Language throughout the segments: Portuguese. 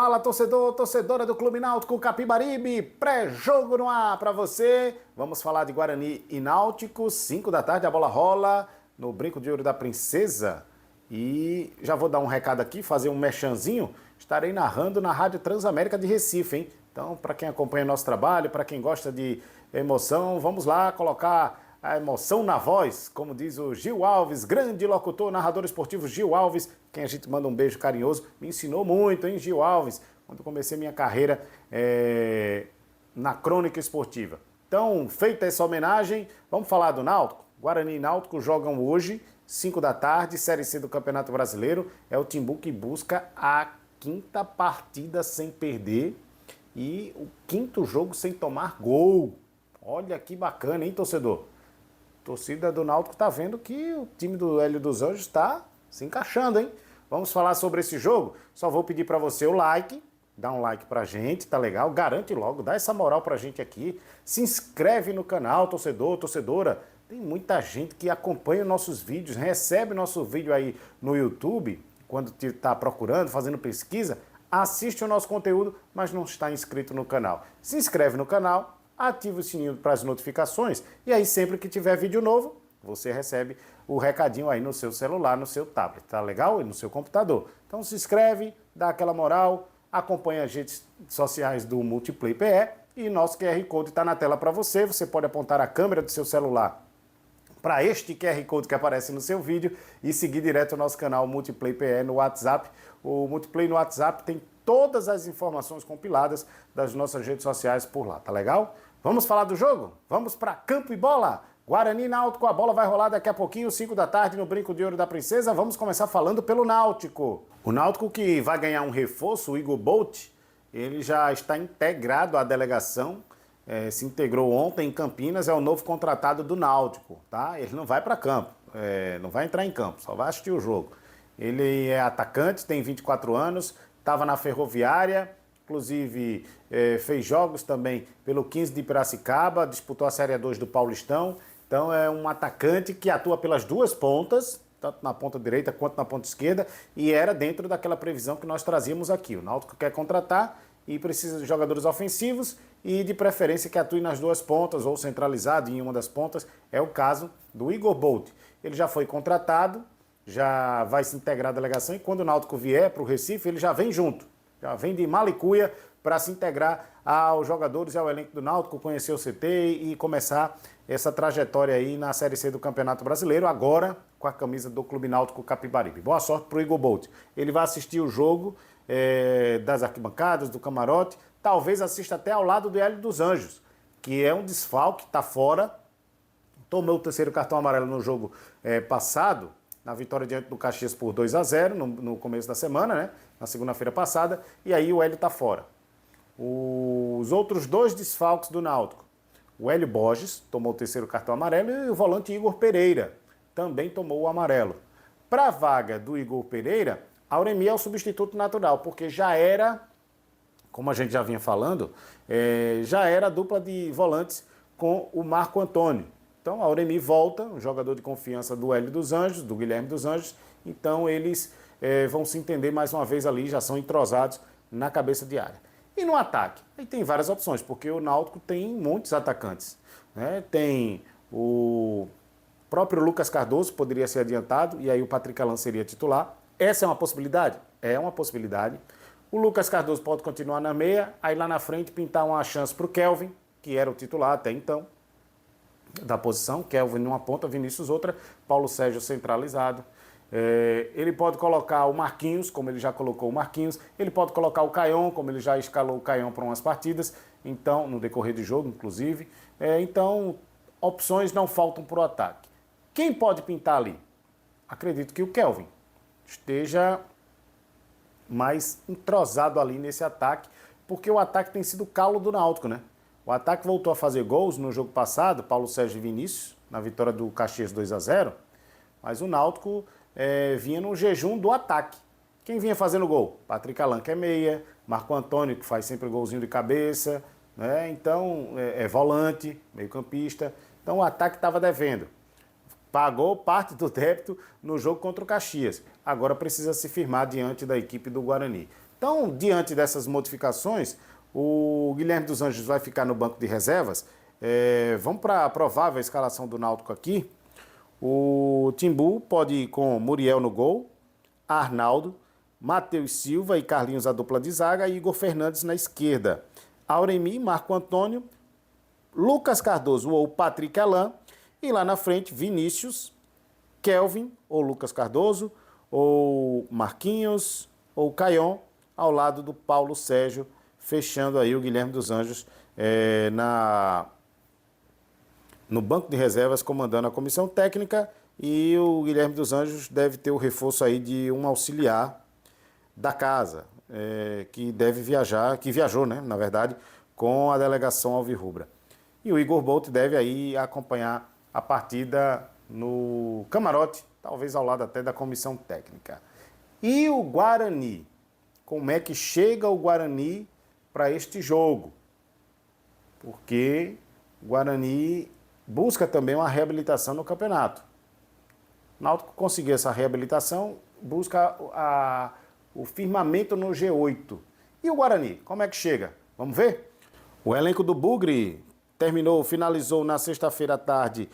Fala, torcedor, torcedora do Clube Náutico Capibaribe, pré-jogo no ar para você. Vamos falar de Guarani e Náutico, 5 da tarde, a bola rola no Brinco de Ouro da Princesa. E já vou dar um recado aqui, fazer um merchanzinho. Estarei narrando na Rádio Transamérica de Recife, hein? Então, para quem acompanha nosso trabalho, para quem gosta de emoção, vamos lá colocar a emoção na voz, como diz o Gil Alves, grande locutor, narrador esportivo Gil Alves, quem a gente manda um beijo carinhoso, me ensinou muito, hein, Gil Alves, quando comecei minha carreira na crônica esportiva. Então, feita essa homenagem, vamos falar do Náutico? Guarani e Náutico jogam hoje, 5 da tarde, Série C do Campeonato Brasileiro, é o Timbu que busca a 5ª partida sem perder e o 5º jogo sem tomar gol. Olha que bacana, hein, torcedor? A torcida do Náutico está vendo que o time do Hélio dos Anjos está se encaixando, hein? Vamos falar sobre esse jogo? Só vou pedir para você o like, dá um like pra gente, tá legal? Garante logo, dá essa moral pra gente aqui. Se inscreve no canal, torcedor, torcedora. Tem muita gente que acompanha nossos vídeos, recebe nosso vídeo aí no YouTube, quando está procurando, fazendo pesquisa, assiste o nosso conteúdo, mas não está inscrito no canal. Se inscreve no canal, ativa o sininho para as notificações e aí sempre que tiver vídeo novo, você recebe o recadinho aí no seu celular, no seu tablet, tá legal? E no seu computador. Então se inscreve, dá aquela moral, acompanha as redes sociais do Multiplay PE e nosso QR Code está na tela para você. Você pode apontar a câmera do seu celular para este QR Code que aparece no seu vídeo e seguir direto o nosso canal Multiplay PE no WhatsApp. O Multiplay no WhatsApp tem todas as informações compiladas das nossas redes sociais por lá, tá legal? Vamos falar do jogo? Vamos para campo e bola! Guarani e Náutico, a bola vai rolar daqui a pouquinho, 5 da tarde, no Brinco de Ouro da Princesa. Vamos começar falando pelo Náutico. O Náutico que vai ganhar um reforço, o Igor Bolt, ele já está integrado à delegação, se integrou ontem em Campinas, é o novo contratado do Náutico, tá? Ele não vai para campo, não vai entrar em campo, só vai assistir o jogo. Ele é atacante, tem 24 anos, estava na Ferroviária, inclusive fez jogos também pelo 15 de Piracicaba, disputou a Série 2 do Paulistão. Então é um atacante que atua pelas duas pontas, tanto na ponta direita quanto na ponta esquerda, e era dentro daquela previsão que nós trazíamos aqui. O Náutico quer contratar e precisa de jogadores ofensivos e de preferência que atuem nas duas pontas ou centralizado em uma das pontas. É o caso do Igor Bolt. Ele já foi contratado, já vai se integrar à delegação e quando o Náutico vier para o Recife, ele já vem junto. Já vem de Malicuia para se integrar aos jogadores e ao elenco do Náutico, conhecer o CT e começar essa trajetória aí na Série C do Campeonato Brasileiro, agora com a camisa do Clube Náutico Capibaribe. Boa sorte para o Igor Bolt. Ele vai assistir o jogo das arquibancadas, do camarote, talvez assista até ao lado do Hélio dos Anjos, que é um desfalque, está fora, tomou o 3º cartão amarelo no jogo passado, na vitória diante do Caxias por 2-0 no começo da semana, né? Na segunda-feira passada, e aí o Hélio está fora. Os outros 2 desfalques do Náutico, o Hélio Borges tomou o 3º cartão amarelo e o volante Igor Pereira também tomou o amarelo. Para a vaga do Igor Pereira, Auremi é o substituto natural, porque já era, como a gente já vinha falando, já era a dupla de volantes com o Marco Antônio. Então, Auremi volta, um jogador de confiança do Hélio dos Anjos, do Guilherme dos Anjos. Então, eles vão se entender mais uma vez ali, já são entrosados na cabeça de área. E no ataque? Aí tem várias opções, porque o Náutico tem muitos atacantes, né? Tem o próprio Lucas Cardoso, poderia ser adiantado, e aí o Patrick Alan seria titular. Essa é uma possibilidade? É uma possibilidade. O Lucas Cardoso pode continuar na meia, aí lá na frente pintar uma chance para o Kelvin, que era o titular até então da posição, Kelvin numa ponta, Vinícius outra, Paulo Sérgio centralizado. Ele pode colocar o Marquinhos, como ele já colocou o Marquinhos, ele pode colocar o Caion, como ele já escalou o Caion para umas partidas, então, no decorrer de jogo, inclusive. Então, opções não faltam para o ataque. Quem pode pintar ali? Acredito que o Kelvin esteja mais entrosado ali nesse ataque, porque o ataque tem sido o calo do Náutico, né? O ataque voltou a fazer gols no jogo passado, Paulo Sérgio e Vinícius, na vitória do Caxias 2-0, mas o Náutico vinha no jejum do ataque. Quem vinha fazendo gol? Patrick Alan, que é meia, Marco Antônio, que faz sempre golzinho de cabeça, né? Então, volante, meio campista. Então, o ataque estava devendo. Pagou parte do débito no jogo contra o Caxias. Agora precisa se firmar diante da equipe do Guarani. Então, diante dessas modificações, o Guilherme dos Anjos vai ficar no banco de reservas. Vamos para a provável escalação do Náutico aqui. O Timbu pode ir com Muriel no gol, Arnaldo, Matheus Silva e Carlinhos a dupla de zaga e Igor Fernandes na esquerda. Auremi, Marco Antônio, Lucas Cardoso ou Patrick Alain e lá na frente Vinícius, Kelvin ou Lucas Cardoso ou Marquinhos ou Caion ao lado do Paulo Sérgio, fechando aí o Guilherme dos Anjos no banco de reservas, comandando a comissão técnica, e o Guilherme dos Anjos deve ter o reforço aí de um auxiliar da casa, que deve viajar, que viajou, né, na verdade, com a delegação alvirrubra. E o Igor Bolt deve aí acompanhar a partida no camarote, talvez ao lado até da comissão técnica. E o Guarani? Como é que chega o Guarani para este jogo? Porque o Guarani busca também uma reabilitação no campeonato. O Náutico conseguiu essa reabilitação, busca o firmamento no G8. E o Guarani, como é que chega? Vamos ver? O elenco do Bugre finalizou na sexta-feira à tarde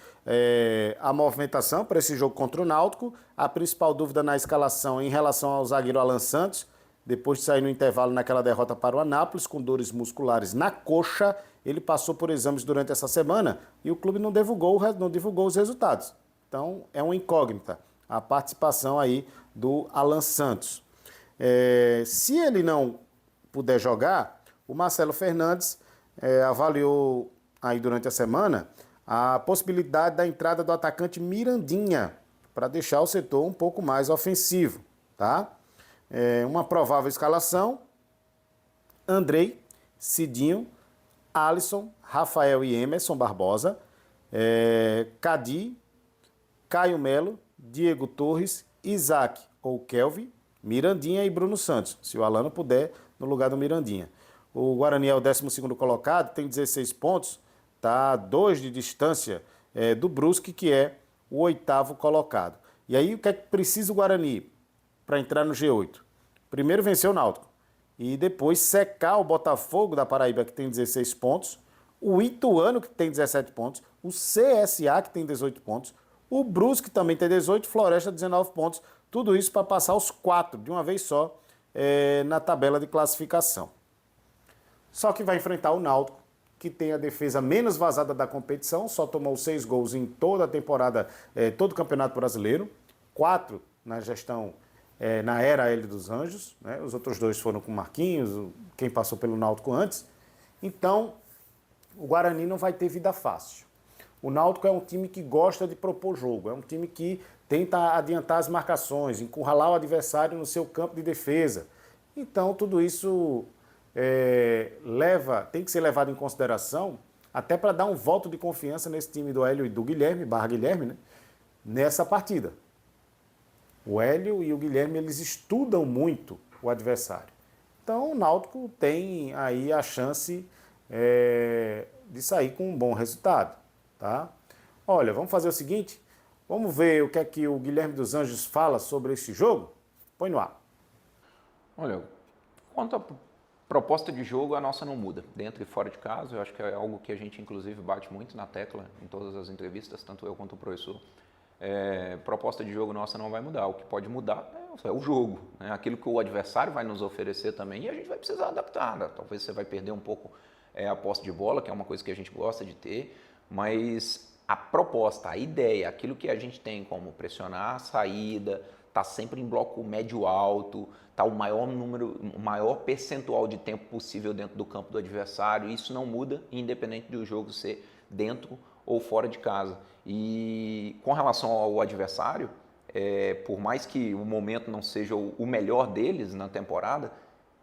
a movimentação para esse jogo contra o Náutico. A principal dúvida na escalação em relação ao zagueiro Alan Santos, depois de sair no intervalo naquela derrota para o Anápolis, com dores musculares na coxa, ele passou por exames durante essa semana e o clube não divulgou os resultados. Então, é uma incógnita a participação aí do Alan Santos. Se ele não puder jogar, o Marcelo Fernandes avaliou aí durante a semana a possibilidade da entrada do atacante Mirandinha para deixar o setor um pouco mais ofensivo, tá? Uma provável escalação: Andrei, Cidinho, Alisson, Rafael e Emerson Barbosa, Cadi, Caio Melo, Diego Torres, Isaac ou Kelvin, Mirandinha e Bruno Santos, se o Alan não puder, no lugar do Mirandinha. O Guarani é o 12º colocado, tem 16 pontos, tá 2 de distância do Brusque, que é o 8º colocado. E aí, o que é que precisa o Guarani para entrar no G8? Primeiro vencer o Náutico e depois secar o Botafogo da Paraíba, que tem 16 pontos, o Ituano, que tem 17 pontos, o CSA, que tem 18 pontos, o Brusque também tem 18, Floresta 19 pontos, tudo isso para passar os 4 de uma vez só na tabela de classificação. Só que vai enfrentar o Náutico, que tem a defesa menos vazada da competição, só tomou 6 gols em toda a temporada, todo o Campeonato Brasileiro, 4 na gestão, na era Hélio dos Anjos, né? Os outros 2 foram com Marquinhos, quem passou pelo Náutico antes. Então, o Guarani não vai ter vida fácil. O Náutico é um time que gosta de propor jogo, é um time que tenta adiantar as marcações, encurralar o adversário no seu campo de defesa. Então, tudo isso tem que ser levado em consideração, até para dar um voto de confiança nesse time do Hélio e do Guilherme, Guilherme, né? Nessa partida. O Hélio e o Guilherme, eles estudam muito o adversário. Então, o Náutico tem aí a chance de sair com um bom resultado, tá? Olha, vamos fazer o seguinte, vamos ver o que é que o Guilherme dos Anjos fala sobre esse jogo? Põe no ar. Olha, quanto a proposta de jogo, a nossa não muda, dentro e fora de casa. Eu acho que é algo que a gente, inclusive, bate muito na tecla em todas as entrevistas, tanto eu quanto o professor. Proposta de jogo nossa não vai mudar. O que pode mudar é o jogo, né? Aquilo que o adversário vai nos oferecer também, e a gente vai precisar adaptar, né? Talvez você vai perder um pouco a posse de bola, que é uma coisa que a gente gosta de ter, mas a proposta, a ideia, aquilo que a gente tem como pressionar a saída, tá sempre em bloco médio-alto, tá o maior percentual de tempo possível dentro do campo do adversário. Isso não muda, independente do jogo ser dentro ou fora de casa. E com relação ao adversário, por mais que o momento não seja o melhor deles na temporada,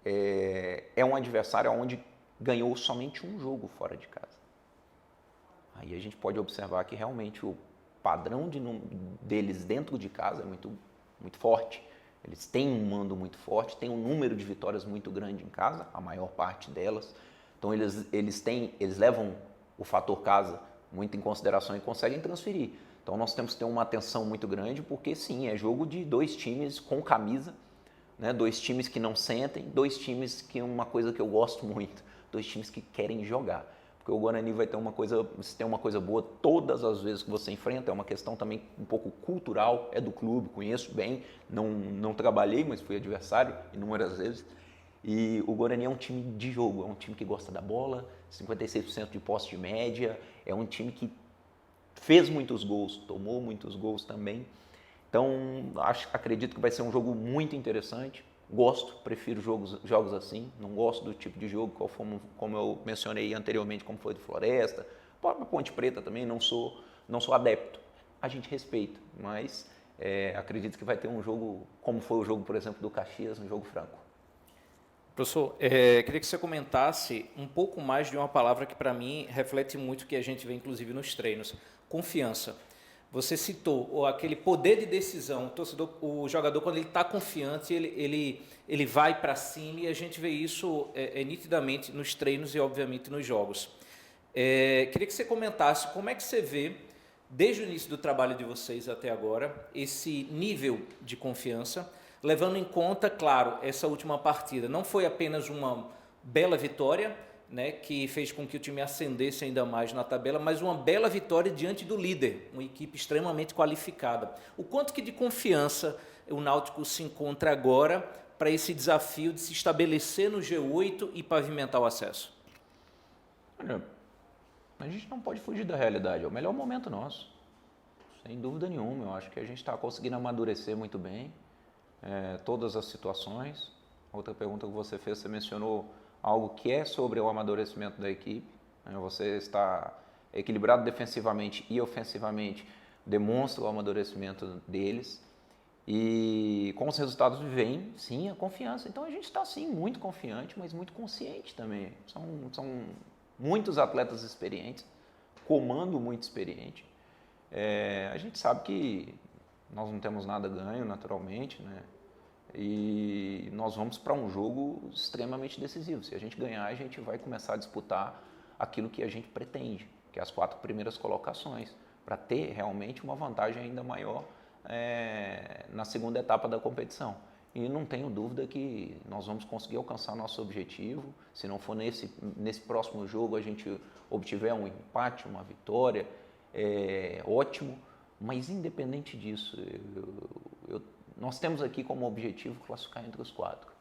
é um adversário onde ganhou somente um jogo fora de casa. Aí a gente pode observar que realmente o padrão deles dentro de casa é muito, muito forte. Eles têm um mando muito forte, têm um número de vitórias muito grande em casa, a maior parte delas. Então eles levam o fator casa muito em consideração e conseguem transferir. Então nós temos que ter uma atenção muito grande, porque sim, é jogo de 2 times com camisa, né? Dois times que não sentem, dois times que é uma coisa que eu gosto muito, dois times que querem jogar. Porque o Guarani vai ter uma coisa, se tem uma coisa boa todas as vezes que você enfrenta, é uma questão também um pouco cultural, é do clube, conheço bem, não trabalhei, mas fui adversário inúmeras vezes. E o Guarani é um time de jogo, é um time que gosta da bola, 56% de posse de média, é um time que fez muitos gols, tomou muitos gols também. Então, acredito que vai ser um jogo muito interessante. Prefiro jogos assim, não gosto do tipo de jogo, como eu mencionei anteriormente, como foi do Floresta, própria Ponte Preta também, não sou adepto. A gente respeita, mas acredito que vai ter um jogo, como foi o jogo, por exemplo, do Caxias, um jogo franco. Professor, queria que você comentasse um pouco mais de uma palavra que para mim reflete muito o que a gente vê inclusive nos treinos, confiança. Você citou aquele poder de decisão, o jogador quando ele está confiante, ele vai para cima e a gente vê isso nitidamente nos treinos e obviamente nos jogos. Queria que você comentasse como é que você vê, desde o início do trabalho de vocês até agora, esse nível de confiança, levando em conta, claro, essa última partida não foi apenas uma bela vitória, né, que fez com que o time ascendesse ainda mais na tabela, mas uma bela vitória diante do líder, uma equipe extremamente qualificada. O quanto que de confiança o Náutico se encontra agora para esse desafio de se estabelecer no G8 e pavimentar o acesso? Olha, a gente não pode fugir da realidade, é o melhor momento nosso, sem dúvida nenhuma. Eu acho que a gente está conseguindo amadurecer muito bem todas as situações. Outra pergunta que você fez, você mencionou algo que é sobre o amadurecimento da equipe. Você está equilibrado defensivamente e ofensivamente, demonstra o amadurecimento deles. E com os resultados vem, sim, a confiança. Então a gente está, sim, muito confiante, mas muito consciente também. São muitos atletas experientes, comando muito experiente. A gente sabe que nós não temos nada ganho, naturalmente, né? E nós vamos para um jogo extremamente decisivo. Se a gente ganhar, a gente vai começar a disputar aquilo que a gente pretende, que é as 4 primeiras colocações, para ter realmente uma vantagem ainda maior na segunda etapa da competição. E não tenho dúvida que nós vamos conseguir alcançar nosso objetivo. Se não for nesse próximo jogo a gente obtiver um empate, uma vitória, ótimo. Mas independente disso, nós temos aqui como objetivo classificar entre os 4.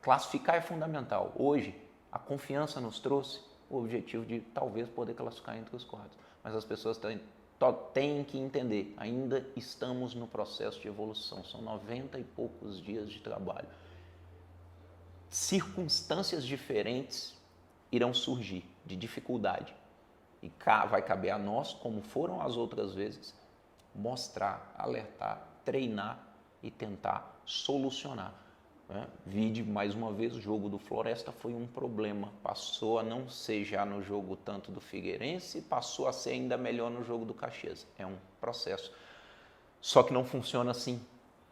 Classificar é fundamental. Hoje, a confiança nos trouxe o objetivo de talvez poder classificar entre os 4. Mas as pessoas têm que entender, ainda estamos no processo de evolução, são 90 e poucos dias de trabalho. Circunstâncias diferentes irão surgir, de dificuldade. E vai caber a nós, como foram as outras vezes, mostrar, alertar, treinar e tentar solucionar. Vide mais uma vez, o jogo do Floresta foi um problema, passou a não ser já no jogo tanto do Figueirense, passou a ser ainda melhor no jogo do Caxias. É um processo. Só que não funciona assim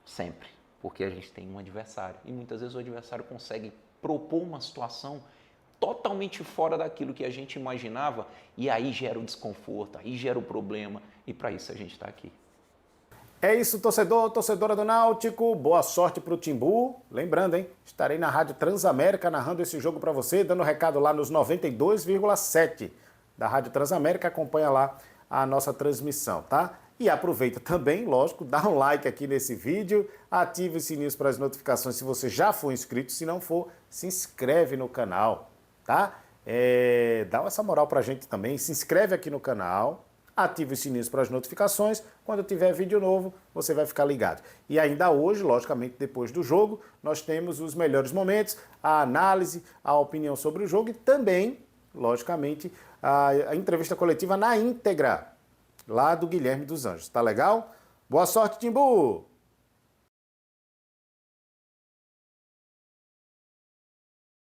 sempre, porque a gente tem um adversário e muitas vezes o adversário consegue propor uma situação totalmente fora daquilo que a gente imaginava e aí gera o desconforto, aí gera o problema e para isso a gente está aqui. É isso, torcedor, torcedora do Náutico, boa sorte para o Timbu. Lembrando, hein, estarei na Rádio Transamérica narrando esse jogo para você, dando recado lá nos 92,7 da Rádio Transamérica, acompanha lá a nossa transmissão, tá? E aproveita também, lógico, dá um like aqui nesse vídeo, ative o sininho para as notificações se você já for inscrito, se não for, se inscreve no canal, tá? Dá essa moral pra gente também, se inscreve aqui no canal, ative os sininhos para as notificações, quando tiver vídeo novo você vai ficar ligado. E ainda hoje, logicamente depois do jogo, nós temos os melhores momentos, a análise, a opinião sobre o jogo e também, logicamente, a entrevista coletiva na íntegra, lá do Guilherme dos Anjos. Tá legal? Boa sorte, Timbu!